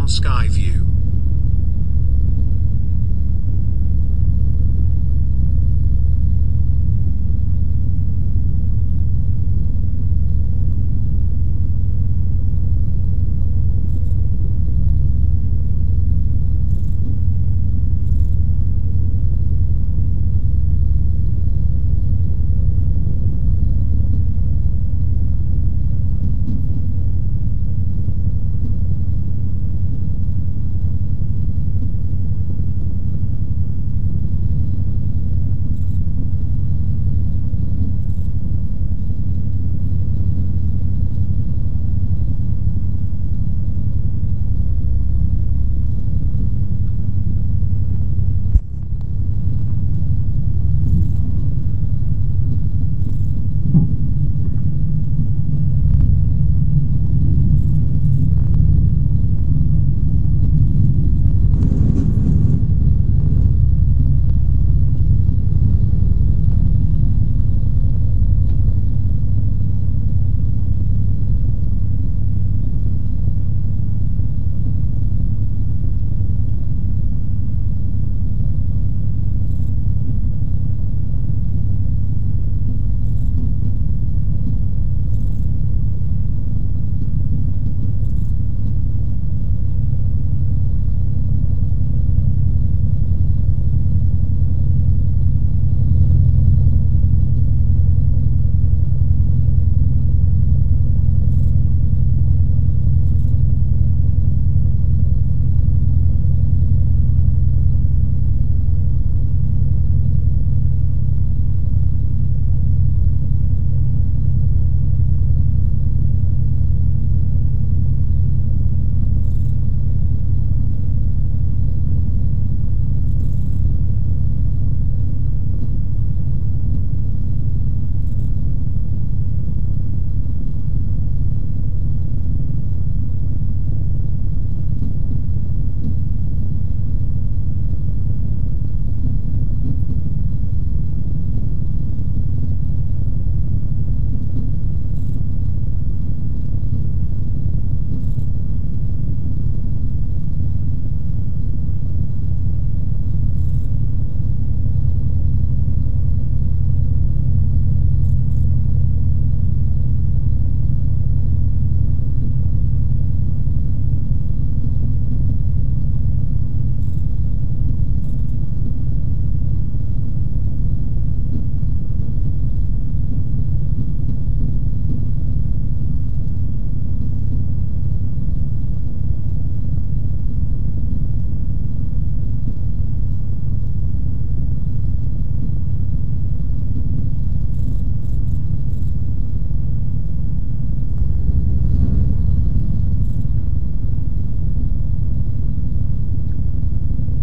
Recon Sky View.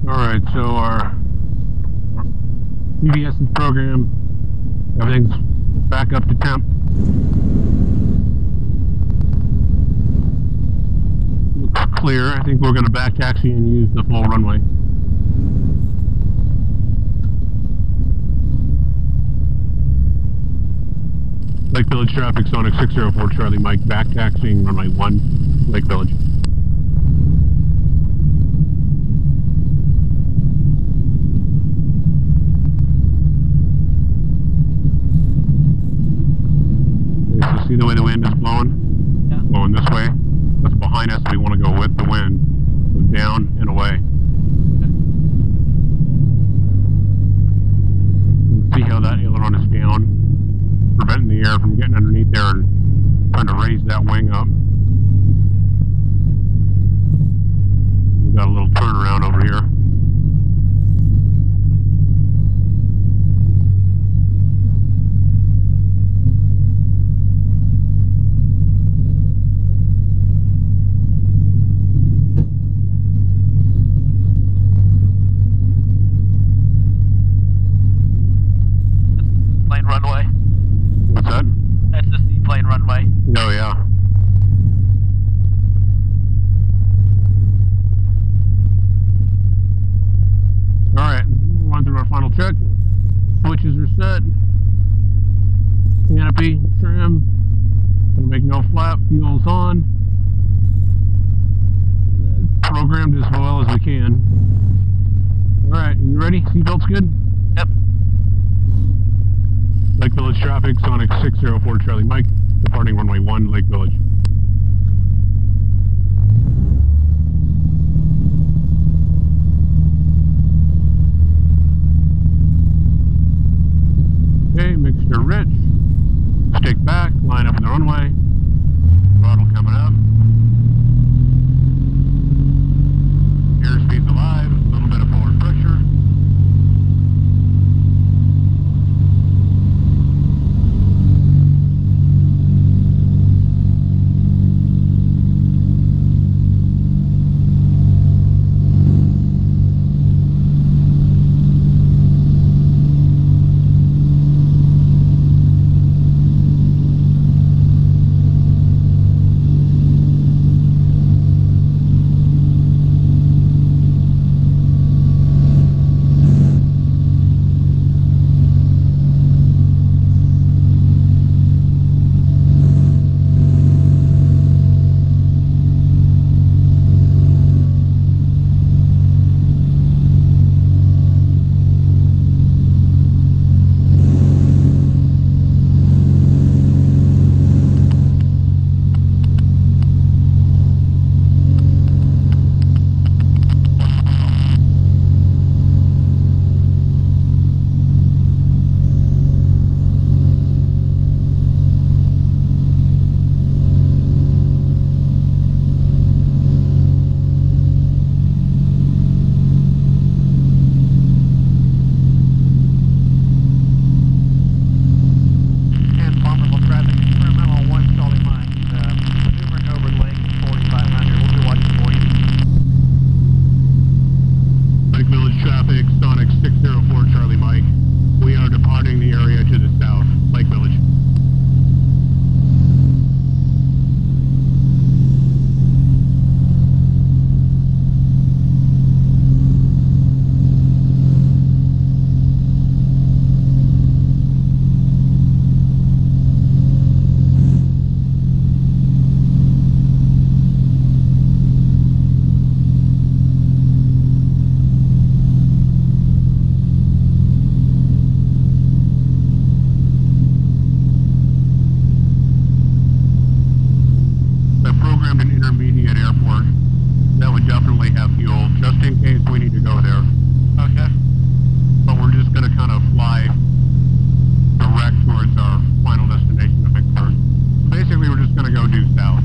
Alright, so our EBS is programmed, everything's back up to temp. Looks clear. I think we're going to back taxi and use the full runway. Lake Village traffic, Sonic 604 Charlie Mike, back taxiing runway 1, Lake Village. See the way the wind is blowing? Yeah. Blowing this way. That's behind us. We want to go with the wind. Go down and away. See how that aileron is down, preventing the air from getting underneath there and trying to raise that wing up. We've got a little turnaround over here. Runway. What's that? That's the seaplane runway. Oh yeah. Alright, run through our final check. Switches are set. Canopy, trim. Gonna make no flap, fuel's on. programmed as well as we can. Alright, you ready? Seatbelt's good? Yep. Lake Village traffic, Sonic 604 Charlie Mike, departing runway 1, Lake Village. Okay, mixture rich. Stick back, line up in the runway. Throttle coming up. Airspeed's alive, a little bit of forward pressure. Traffic, Sonic 604 Charlie Mike. We are departing the area to the south, Lake Village. Programmed an intermediate airport that would definitely have fuel just in case we need to go there. Okay. But we're just going to kind of fly direct towards our final destination of Vicksburg. Basically, we're just going to go due south.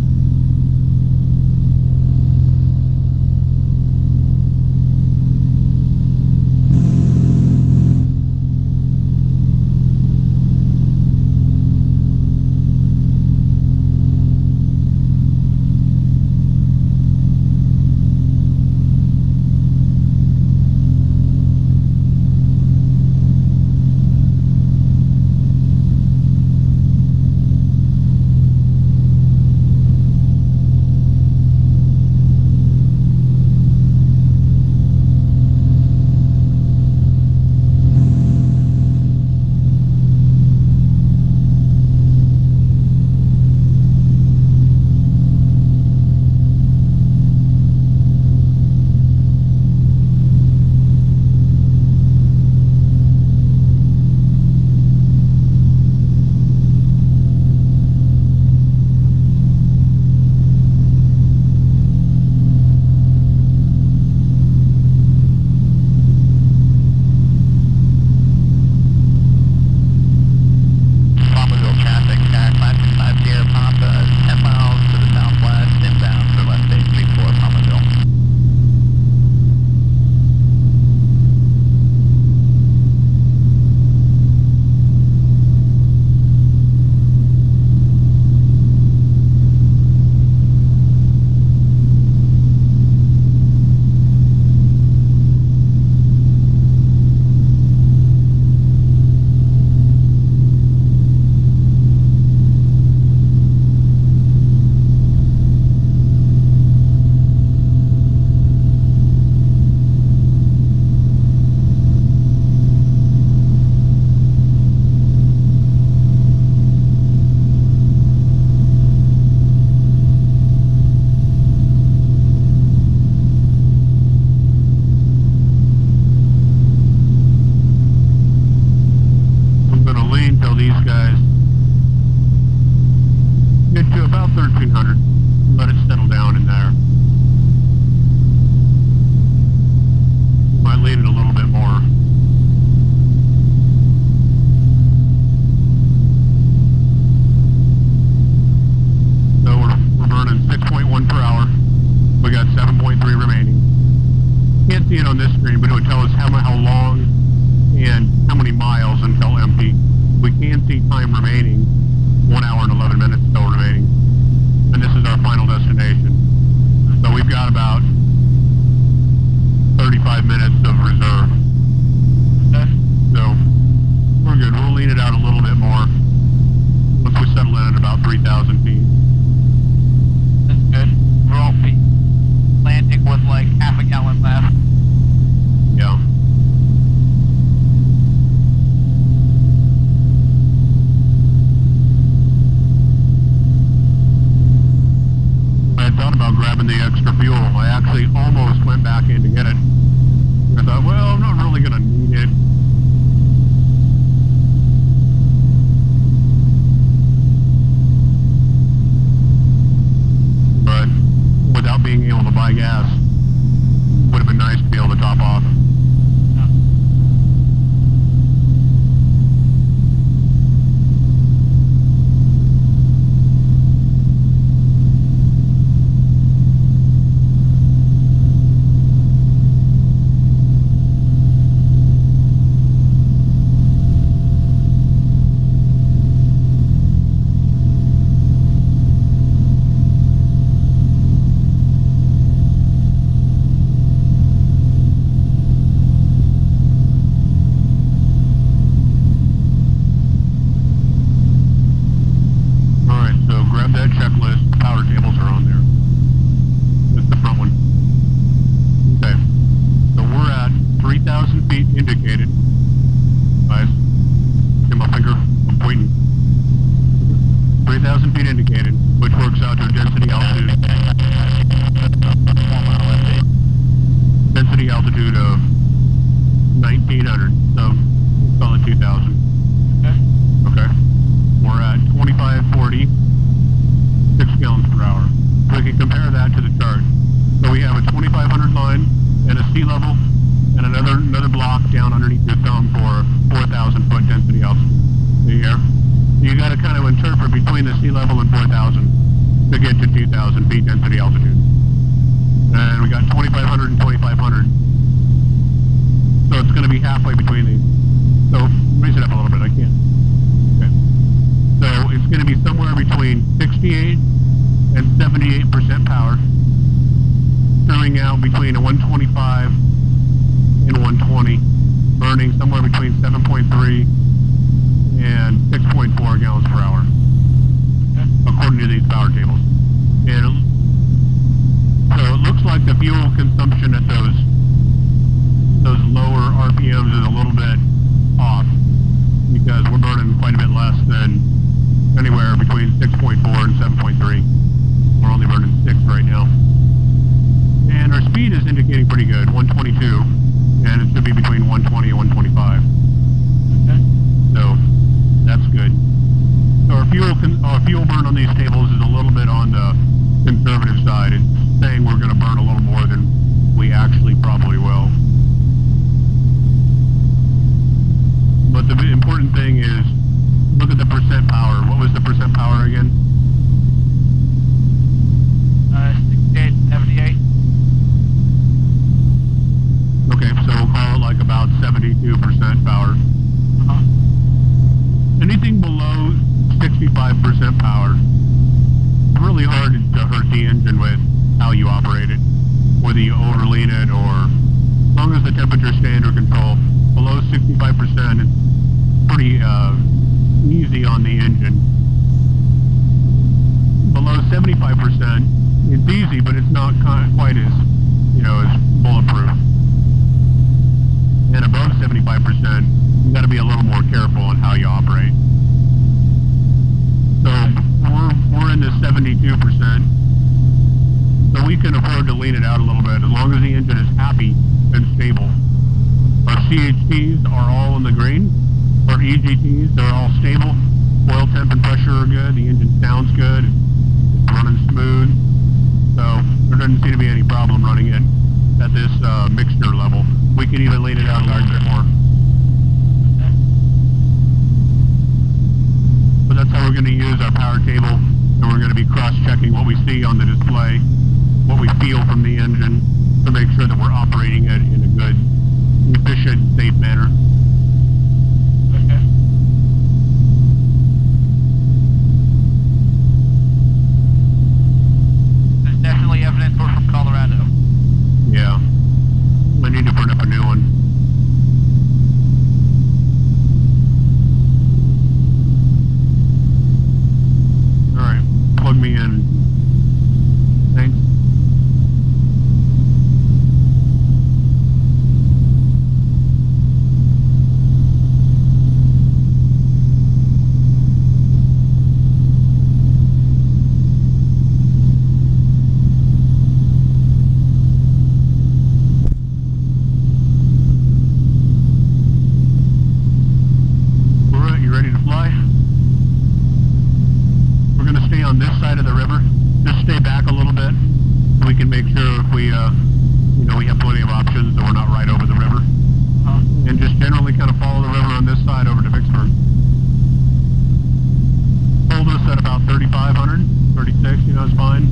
1400. Let it settle down in there. Might lean it a little bit more. So we're burning 6.1 per hour. We got 7.3 remaining. Can't see it on this screen, but it would tell us how long and how many miles until empty. We can see time remaining, 1 hour and 11 minutes still remaining. And this is our final destination. So we've got about 35 minutes of reserve. So we're good. We'll lean it out a little bit more once we settle in at about 3,000 feet. That's good. We're all landing with like half a gallon left. Yeah. I had thought about grabbing the extra fuel. I actually almost went back in to get it. I thought, well, I'm not really going to need it. But without being able to buy gas, would have been nice to be able to top off. Indicated. Nice. Get my finger. I'm pointing. 3,000 feet indicated, which works out to a density altitude. Density altitude of 1,900. So let's call it 2,000. Okay. We're at 2540, 6 gallons per hour. We can compare that to the chart. So we have a 2,500 line and a sea level, and another block down underneath your thumb for 4,000 foot density altitude. See here? You got to kind of interpret between the sea level and 4,000 to get to 2,000 feet density altitude. And we got 2,500 and 2,500. So it's going to be halfway between these. So raise it up a little bit. I can't. Okay. So it's going to be somewhere between 68 and 78% power, turning out between a 125 and 120, burning somewhere between 7.3 and 6.4 gallons per hour, according to these power tables. And so it looks like the fuel consumption at those lower RPMs is a little bit off, because we're burning quite a bit less than anywhere between 6.4 and 7.3. We're only burning 6 right now. And our speed is indicating pretty good, 122. And it should be between 120 and 125. Okay. So that's good. So our fuel burn on these tables is a little bit on the conservative side. It's saying we're going to burn a little more than we actually probably will. But the important thing is, look at the percent power. What was the percent power again? 68, 78. Okay, so we'll call it like about 72% power. Anything below 65% power, it's really hard to hurt the engine with how you operate it. Whether you overlean it or, as long as the temperature stay under control, below 65%, it's pretty easy on the engine. Below 75%, it's easy, but it's not quite as, as bulletproof. And above 75%, you got to be a little more careful on how you operate. So we're in the 72%. So we can afford to lean it out a little bit as long as the engine is happy and stable. Our CHTs are all in the green. Our EGTs, they're all stable. Oil temp and pressure are good. The engine sounds good. It's running smooth. So there doesn't seem to be any problem running it at this mixture level. We can even lean it out a little bit more. So that's how we're going to use our power table, and we're going to be cross-checking what we see on the display, what we feel from the engine, to make sure that we're operating it in a good, efficient, safe manner. Okay. There's definitely evidence we're from Colorado. Yeah. I need to print up a new one. Alright, plug me in. Thanks. On this side of the river, just stay back a little bit so we can make sure if we, we have plenty of options so we're not right over the river. And just generally kind of follow the river on this side over to Vicksburg. Hold us at about 3,500, 36, it's fine.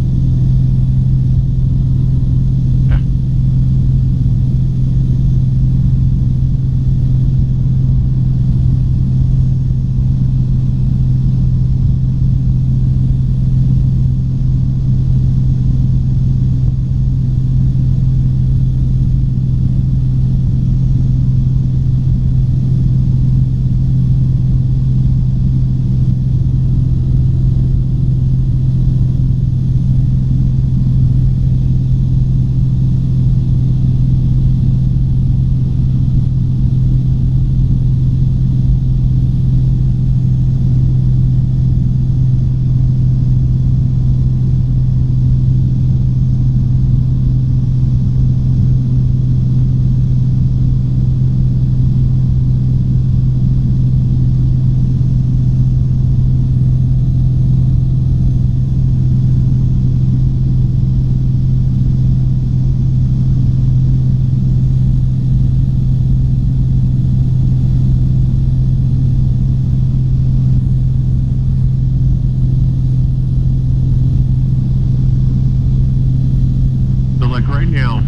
Right now,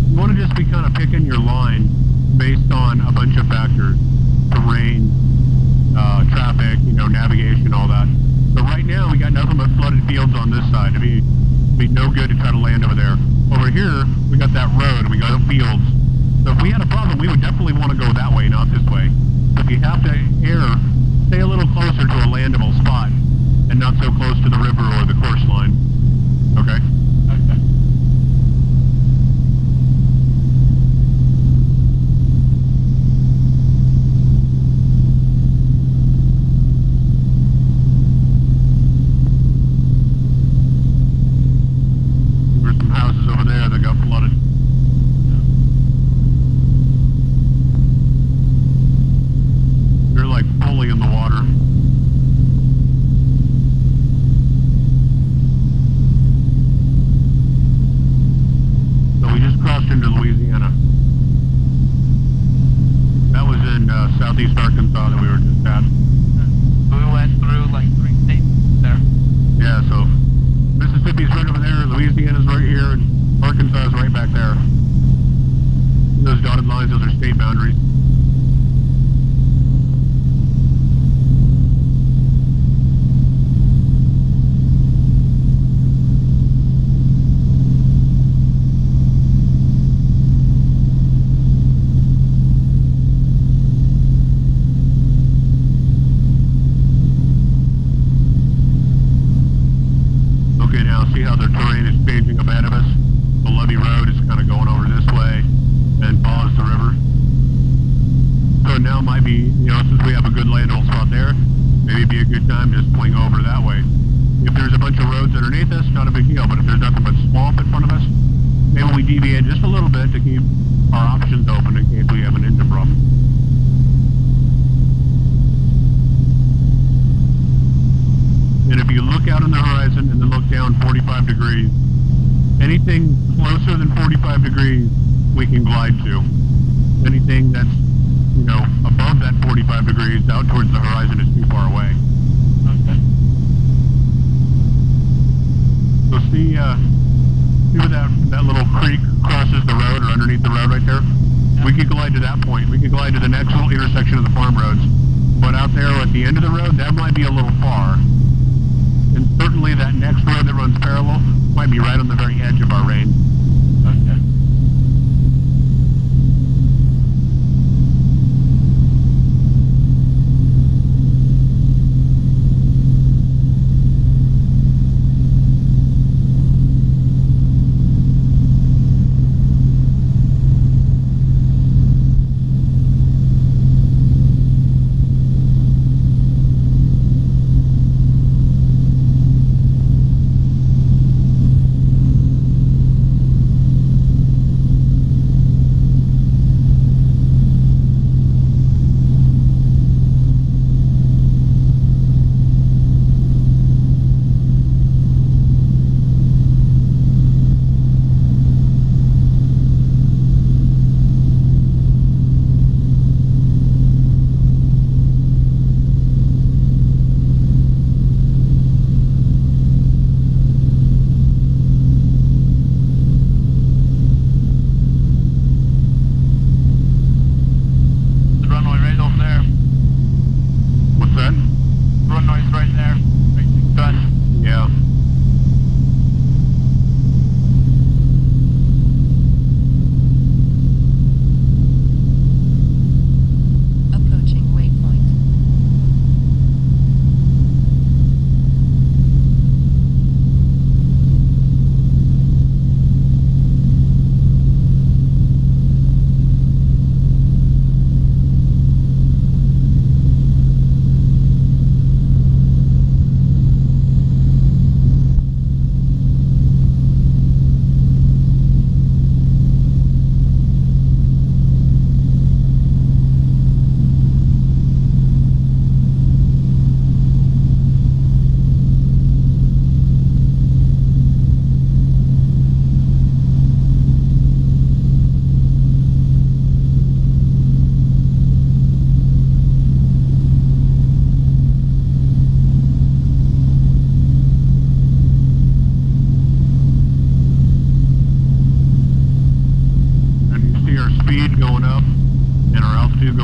you want to just be kind of picking your line based on a bunch of factors: terrain, traffic, navigation, all that. So right now we got nothing but flooded fields on this side. It'd be no good to try to land over there. Over here we got that road and we got fields. So if we had a problem, we would definitely want to go that way, not this way. So if you have to err, stay a little closer to a landable spot and not so close to the river or the course line. Okay? Okay. Southeast Arkansas that we were just at. We went through like 3 states there. Yeah, so Mississippi's right over there, Louisiana's right here, and Arkansas is right back there. Those dotted lines, those are state boundaries. See how the terrain is changing ahead of us. The Levee Road is kind of going over this way and follows the river. So now might be, since we have a good landable spot there, maybe it'd be a good time to just swing over that way. If there's a bunch of roads underneath us, not a big deal, but if there's nothing but swamp in front of us, maybe we deviate just a little bit to keep our options open in case we have an engine problem. And if you look out on the horizon and then look down 45 degrees, anything closer than 45 degrees, we can glide to. Anything that's, you know, above that 45 degrees out towards the horizon is too far away. Okay. So see where that little creek crosses the road or underneath the road right there? Yeah. We could glide to that point. We could glide to the next little intersection of the farm roads. But out there at the end of the road, that might be a little far. And certainly that next road that runs parallel might be right on the very edge of our range. Okay.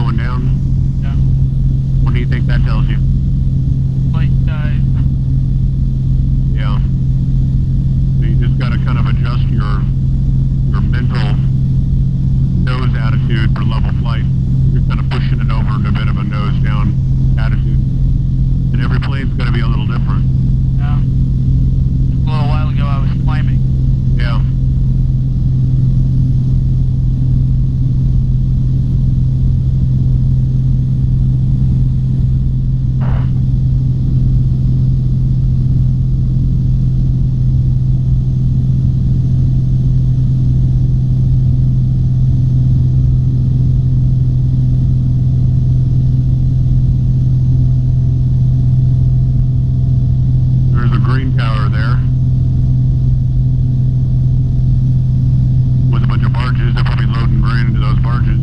going down? Yeah. What do you think that tells you? Light dive. Yeah. So you just got to kind of adjust your mental nose attitude for level flight. You're kind of pushing it over into a bit of a nose down attitude. And every plane's going to be a little different. Yeah. Just a little while ago I was climbing. Yeah. There's a green tower there with a bunch of barges. They're probably loading grain into those barges.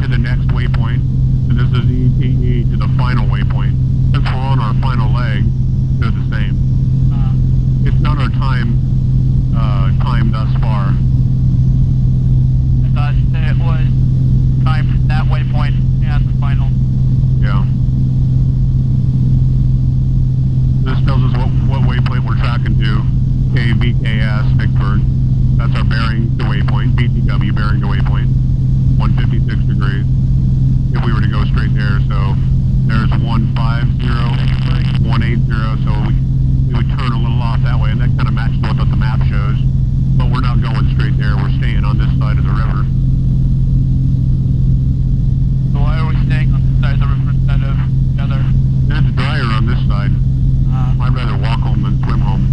to the next waypoint, and this is ETE to the final waypoint. Since we're on our final leg, they're the same. It's not our time thus far. I thought it was time from that waypoint and the final. Yeah. This tells us what waypoint we're tracking to. KVKS, Vicksburg. That's our bearing to waypoint. BTW bearing to waypoint. 156 degrees. If we were to go straight there, so there's 150, 180, so we would turn a little off that way, and that kind of matches what the map shows. But we're not going straight there, we're staying on this side of the river. So why are we staying on this side of the river instead of the other? It's drier on this side. I'd rather walk home than swim home.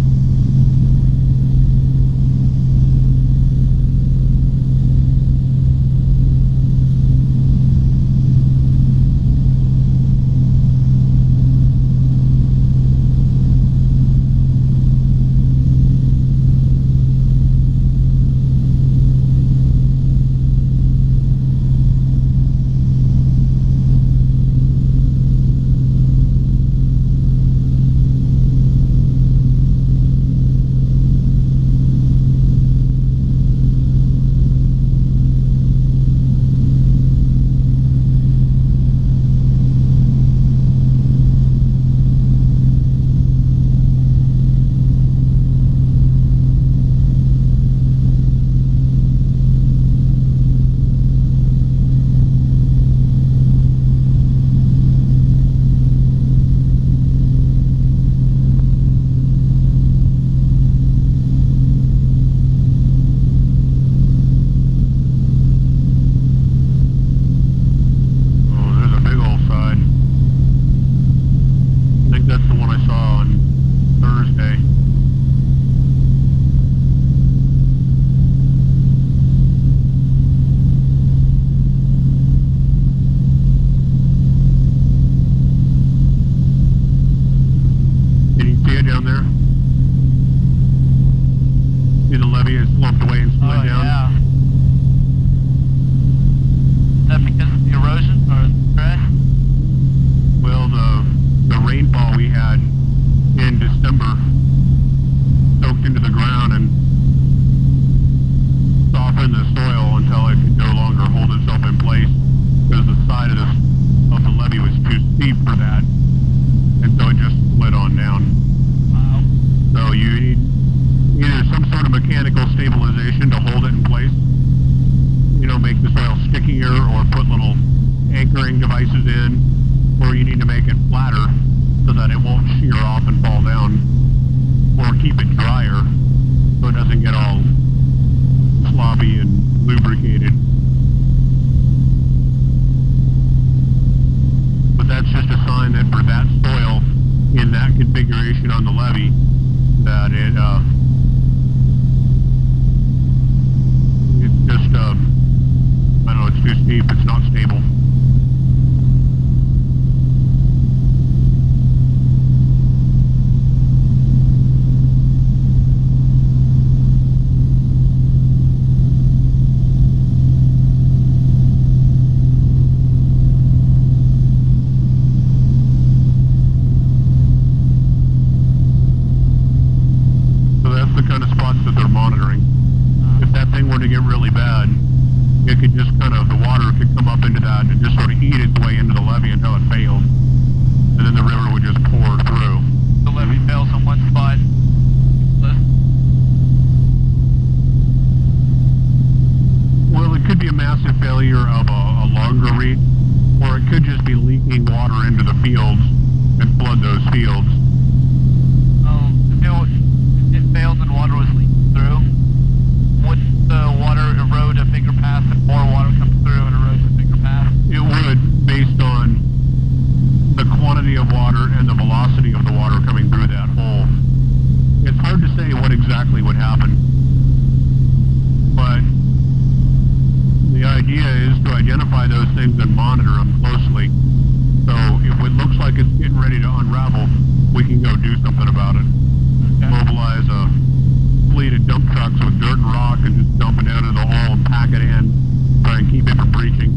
Keep it from breaching.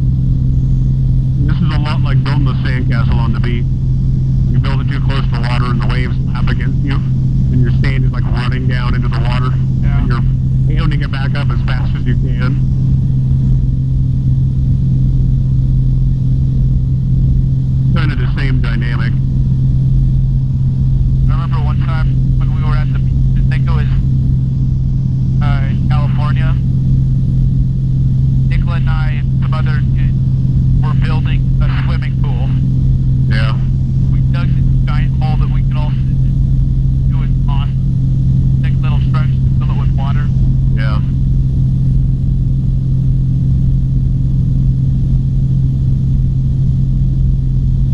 This is a lot like building a sandcastle on the beach. You build it too close to water and the waves lap against you, and your sand is like running down into the water, and you're pounding it back up as fast as you can. Kind of the same dynamic. I remember one time when we were at the beach, I think it was in California, Nicola and I and some other kids were building a swimming pool. Yeah. We dug this giant hole that we could all sit in. It was awesome. Thick little structure to fill it with water. Yeah.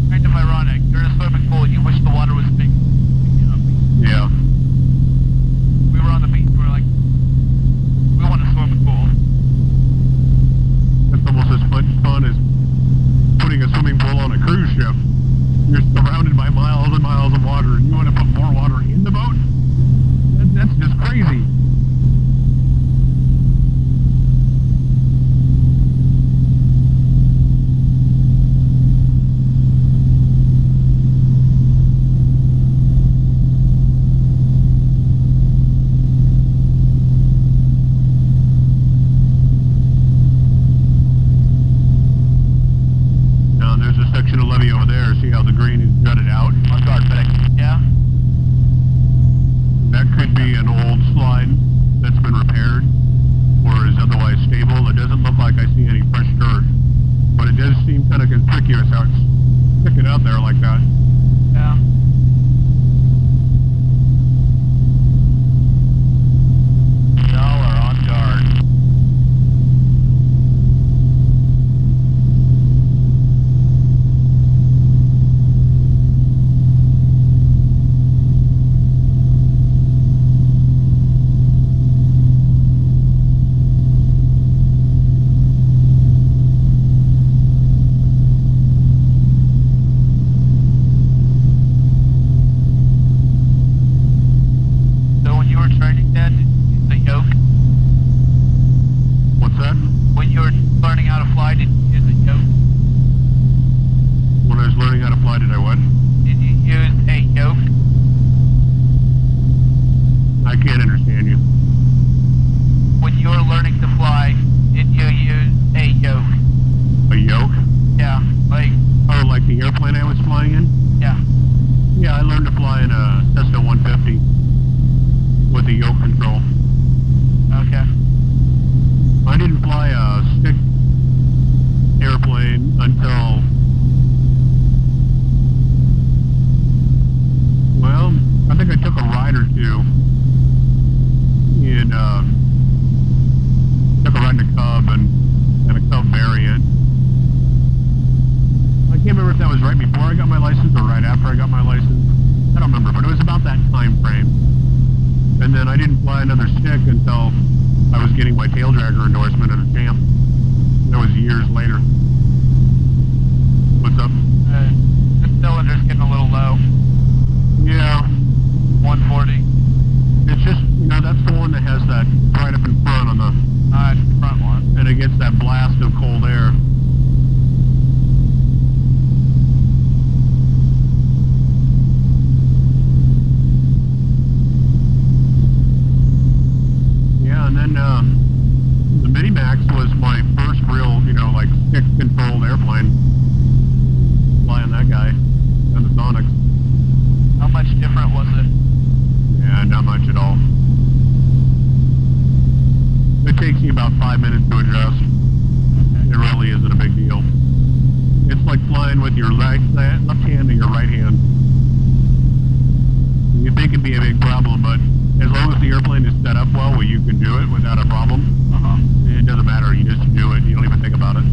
Kind of ironic. You're in a swimming pool and you wish the water was big. Yeah. We were on the beach and we were like, we want a swimming pool. That's almost as much fun as putting a swimming pool on a cruise ship. You're surrounded by miles and miles of water, and you want to put more water in the boat? That's just crazy. Section of levee over there, see how the green is jutted out? On guard, yeah. That could be an old slide that's been repaired or is otherwise stable. It doesn't look like I see any fresh dirt, but it does seem kind of conspicuous how it's sticking out there like that. Yeah. Y'all are on guard. When you were learning how to fly, did you use a yoke? When I was learning how to fly, did I what? Did you use a yoke? I can't understand you. When you were learning to fly, did you use a yoke? A yoke? Yeah, like... Oh, like the airplane I was flying in? Yeah. Yeah, I learned to fly in a Cessna 150 with a yoke control. Okay. I didn't fly a stick airplane until, well, I think I took a ride or two in, took a ride in a Cub and a Cub variant. I can't remember if that was right before I got my license or right after I got my license. I don't remember, but it was about that time frame. And then I didn't fly another stick until I was getting my tail dragger endorsement at a champ. That was years later. What's up? The cylinder's getting a little low. Yeah. 140. It's just, you know, that's the one that has that right up in front on the... Front one. And it gets that blast of cold air. And then the Minimax was my first real, you know, like stick-controlled airplane. Flying that guy and the Sonics. How much different was it? Yeah, not much at all. It takes you about 5 minutes to adjust. It really isn't a big deal. It's like flying with your left hand and your right hand. You think it'd be a big problem, but as long as the airplane is set up well, you can do it without a problem. It doesn't matter. You just do it. You don't even think about it.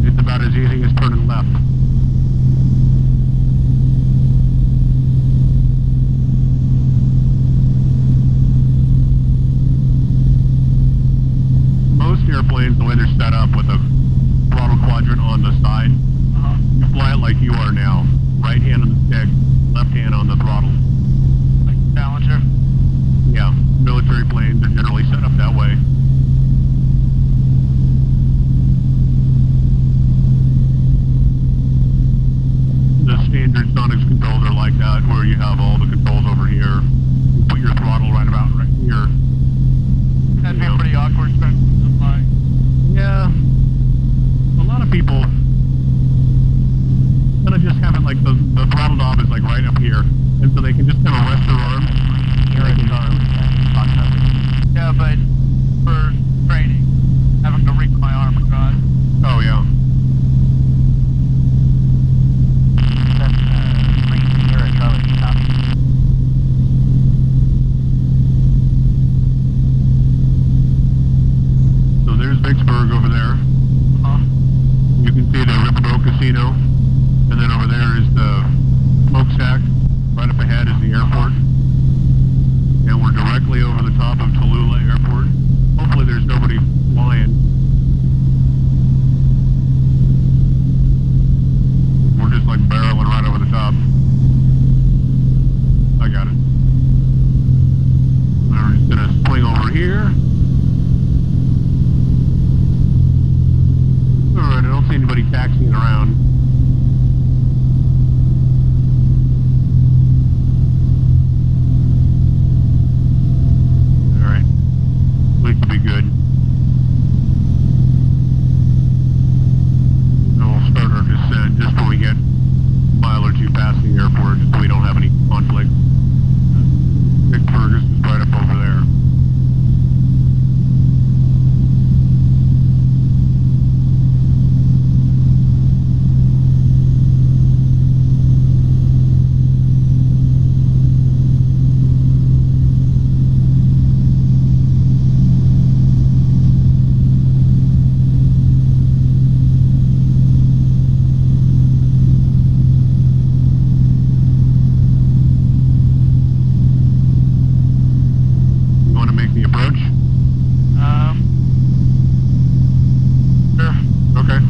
It's about as easy as turning left. Most airplanes, the way they're set up with a throttle quadrant on the side, you fly it like you are now. Right hand on the stick, left hand on the throttle. Like Challenger? Yeah, military plane. planes are generally set up that way. The standard Sonics controls are like that, where you have all the controls over here. You put your throttle right about right here. That'd be pretty awkward, especially with the flying. Yeah. A lot of people kind of just have it like the throttle knob is like right up here, and so they can just kind of rest their arms. Yeah, but for training, having to reach my arm across. Oh yeah. So there's Vicksburg over there. You can see the Riverboat Casino, and then over there is the smokestack. Right up ahead is the airport, and we're directly over the top of Tallulah Airport. Hopefully there's nobody flying. We're just like barreling right over the top. I got it. We're just gonna swing over here. Alright, I don't see anybody taxiing around. Alright. We should be good. And we'll start our descent just when we get a mile or two past the airport, just so we don't have any conflict. Vicksburg is right up over there. The approach? Sure. Okay.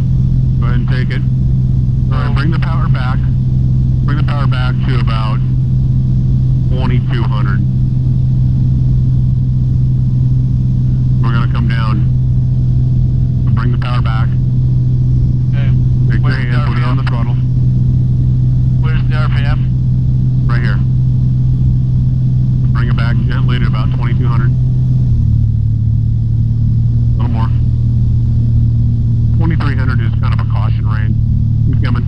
Go ahead and take it. Alright, bring the power back. Bring the power back to about 2200. We're going to come down. Bring the power back. Okay. Take your hand, put it on the throttle. Where's the RPM? Right here. Bring it back gently to about 2200. A little more. 2300 is kind of a caution range. Keep coming.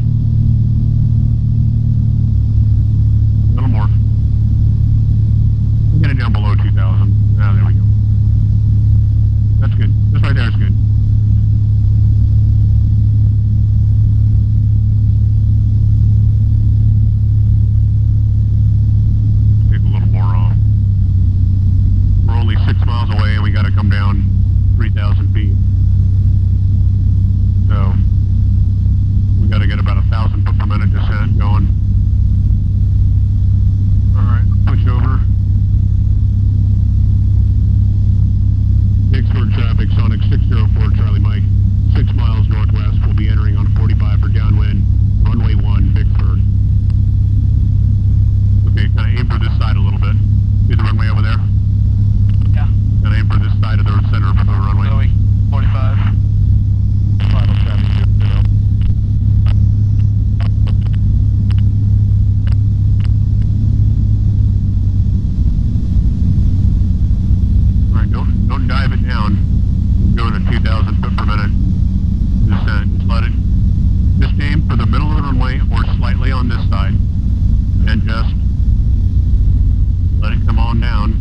A little more. Get it down below 2000. Ah, there we go. That's good. This right there is good. Take a little more off. We're only 6 miles away and we got to come down 3,000 feet. So we got to get about 1,000 foot per minute descent going. Alright, push over. Vicksburg traffic, Sonic 604 Charlie Mike, 6 miles northwest. We'll be entering on 45 for downwind, runway 1, Vicksburg. Okay, kind of aim for this side a little bit. See the runway over there? Yeah. Kind of aim for this side of the center of the runway. Going 45. Final traffic, 0. Alright, don't dive it down. We're doing a 2,000 foot per minute descent. Just let it, just aim for the middle of the runway or slightly on this side. And just let it come on down.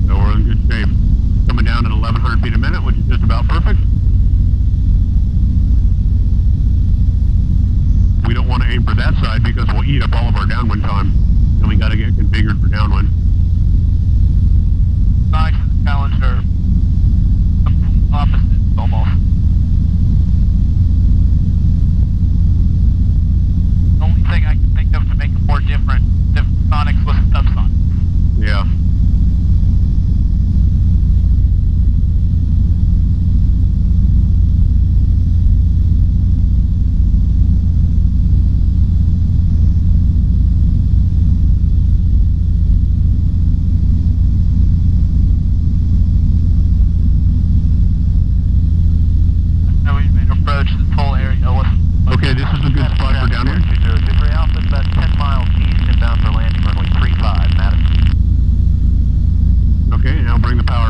So we're in good shape. Coming down at 1,100 feet a minute, which is just about perfect. We don't want to aim for that side because we'll eat up all of our downwind time. And we got to get configured for downwind. Sonics and the Challenge are complete opposites, almost. The only thing I can think of to make it more different if Sonics was subsonic. Yeah.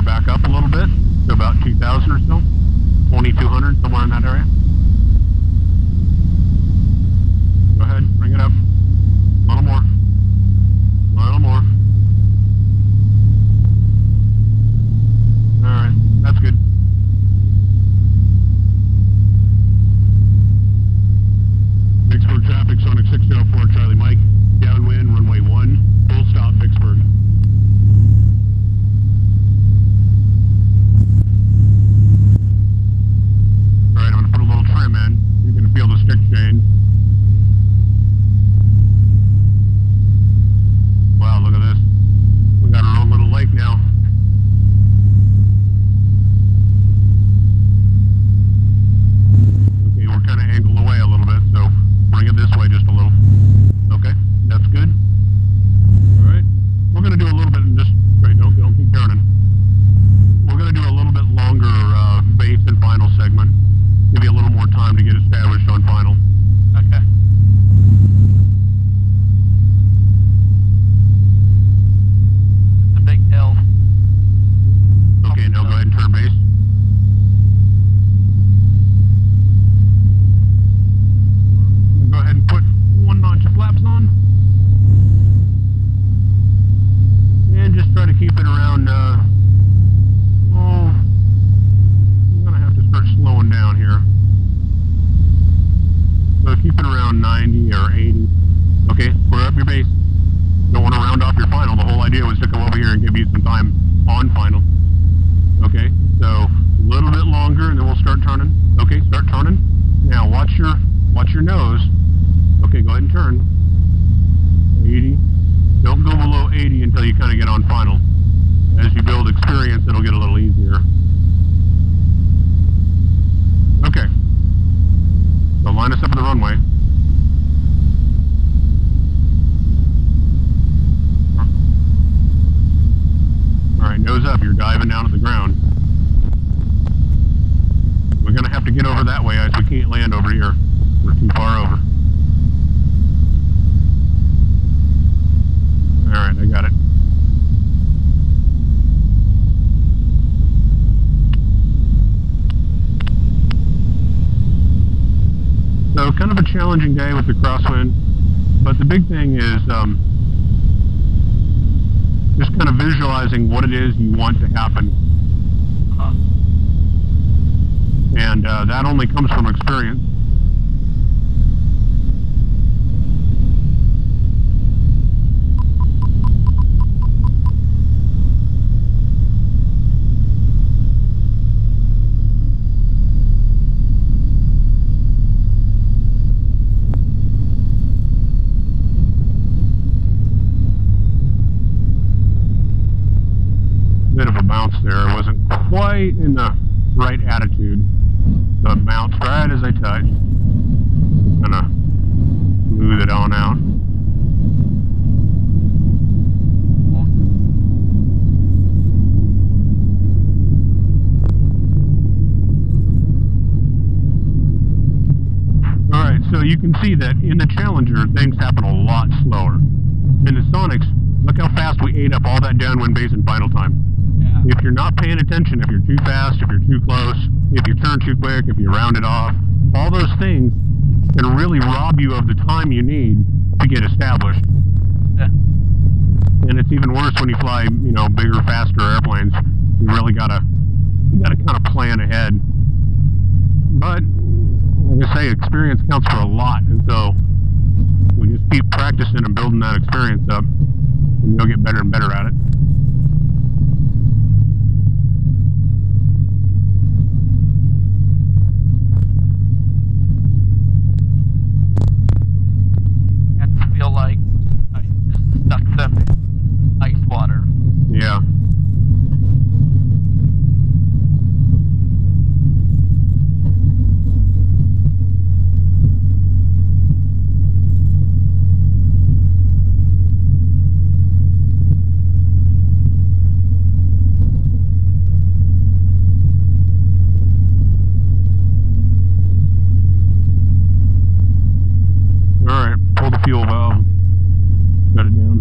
back up a little bit to about 2,000 or so, 2,200, somewhere in that area. Go ahead, bring it up. A little more. A little more. Alright, that's good. Vicksburg traffic, Sonic 604, Charlie Mike, downwind, runway 1, full stop, Vicksburg. Alright, I'm going to put a little trim in. You can feel the stick change. Wow, look at this. We got our own little lake now. Okay, we're kind of angled away a little bit, so bring it this way just a little. Okay, that's good. Alright, we're going to do a little bit, and just straight, don't keep turning. We're going to do a little bit longer base and final segment. Give you a little more time to get established on final. Okay. It's a big hill. Okay, now go ahead and turn base. Go ahead and put 1 notch of flaps on. And just try to keep it around, I'm going to have to start slowing down here. So keep it around 90 or 80. Okay, square up your base. Don't want to round off your final. The whole idea was to come over here and give you some time on final. Okay, so a little bit longer and then we'll start turning. Okay, start turning. Now watch your nose. Okay, go ahead and turn. 80. Don't go below 80 until you kind of get on final. As you build experience, it'll get a little easier. Okay. So line us up in the runway. Alright, nose up, you're diving down to the ground. We're going to have to get over that way, guys. We can't land over here. We're too far over. Alright, I got it. So kind of a challenging day with the crosswind, but the big thing is just kind of visualizing what it is you want to happen. And that only comes from experience. Bit of a bounce there. I wasn't quite in the right attitude. So it bounced right as I touched. Kind of smooth it on out. Alright, so you can see that in the Challenger, things happen a lot slower. In the Sonics, look how fast we ate up all that downwind base in final time. If you're not paying attention, if you're too fast, if you're too close, if you turn too quick, if you round it off, all those things can really rob you of the time you need to get established. Yeah. And it's even worse when you fly, you know, bigger, faster airplanes. You really gotta kind of plan ahead. But like I say, experience counts for a lot, and so we just keep practicing and building that experience up, and you'll get better and better at it. Feel like I just stuck them in ice water. Yeah. Alright, pull the fuel valve. Shut it down.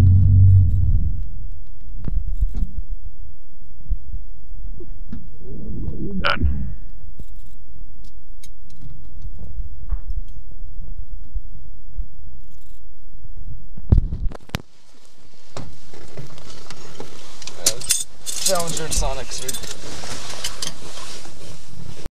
Sonics are